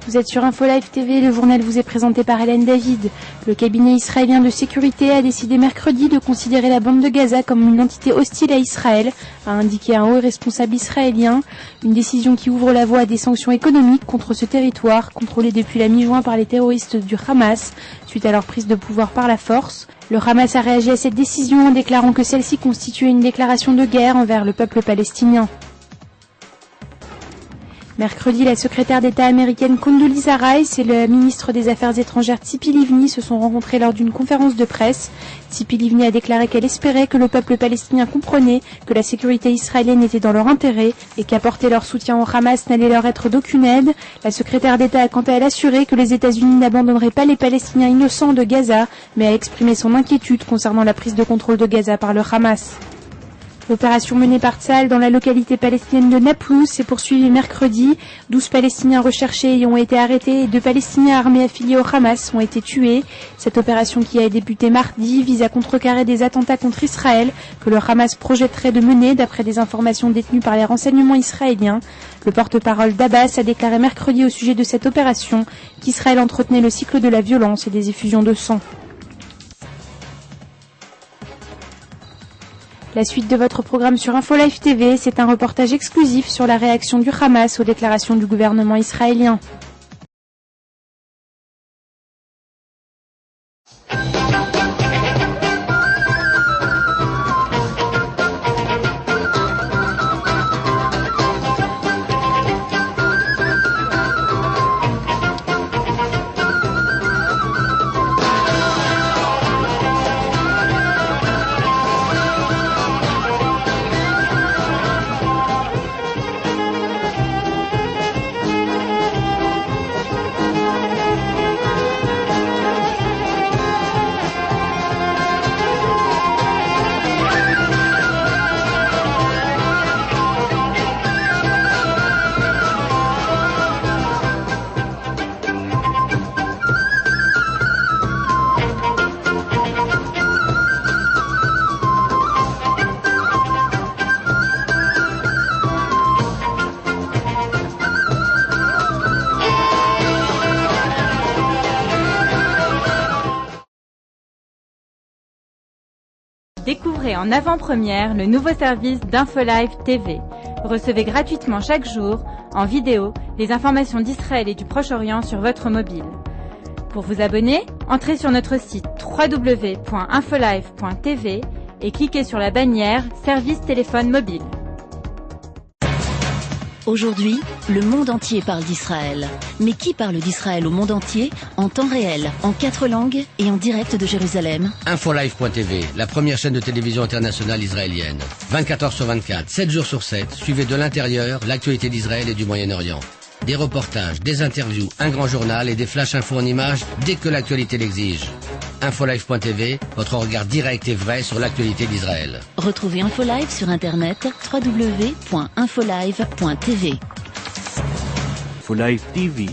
Vous êtes sur InfoLive TV, le journal vous est présenté par Hélène David. Le cabinet israélien de sécurité a décidé mercredi de considérer la bande de Gaza comme une entité hostile à Israël, a indiqué un haut responsable israélien. Une décision qui ouvre la voie à des sanctions économiques contre ce territoire, contrôlé depuis la mi-juin par les terroristes du Hamas, suite à leur prise de pouvoir par la force. Le Hamas a réagi à cette décision en déclarant que celle-ci constituait une déclaration de guerre envers le peuple palestinien. Mercredi, la secrétaire d'État américaine Condoleezza Rice et le ministre des Affaires étrangères Tzipi Livni se sont rencontrés lors d'une conférence de presse. Tzipi Livni a déclaré qu'elle espérait que le peuple palestinien comprenait que la sécurité israélienne était dans leur intérêt et qu'apporter leur soutien au Hamas n'allait leur être d'aucune aide. La secrétaire d'État a quant à elle assuré que les États-Unis n'abandonneraient pas les Palestiniens innocents de Gaza, mais a exprimé son inquiétude concernant la prise de contrôle de Gaza par le Hamas. L'opération menée par Tsahal dans la localité palestinienne de Naplouse s'est poursuivie mercredi. 12 Palestiniens recherchés y ont été arrêtés et 2 Palestiniens armés affiliés au Hamas ont été tués. Cette opération qui a débuté mardi vise à contrecarrer des attentats contre Israël que le Hamas projetterait de mener d'après des informations détenues par les renseignements israéliens. Le porte-parole d'Abbas a déclaré mercredi au sujet de cette opération qu'Israël entretenait le cycle de la violence et des effusions de sang. La suite de votre programme sur InfoLive TV, c'est un reportage exclusif sur la réaction du Hamas aux déclarations du gouvernement israélien. Découvrez en avant-première le nouveau service d'InfoLive TV. Recevez gratuitement chaque jour, en vidéo, les informations d'Israël et du Proche-Orient sur votre mobile. Pour vous abonner, entrez sur notre site www.infolive.tv et cliquez sur la bannière Service téléphone mobile. Aujourd'hui, le monde entier parle d'Israël. Mais qui parle d'Israël au monde entier, en temps réel, en 4 langues et en direct de Jérusalem? Infolive.tv, la première chaîne de télévision internationale israélienne. 24 heures sur 24, 7 jours sur 7, suivez de l'intérieur l'actualité d'Israël et du Moyen-Orient. Des reportages, des interviews, un grand journal et des flash infos en images dès que l'actualité l'exige. Infolive.tv, votre regard direct et vrai sur l'actualité d'Israël. Retrouvez InfoLive sur internet www.infolive.tv. InfoLive TV.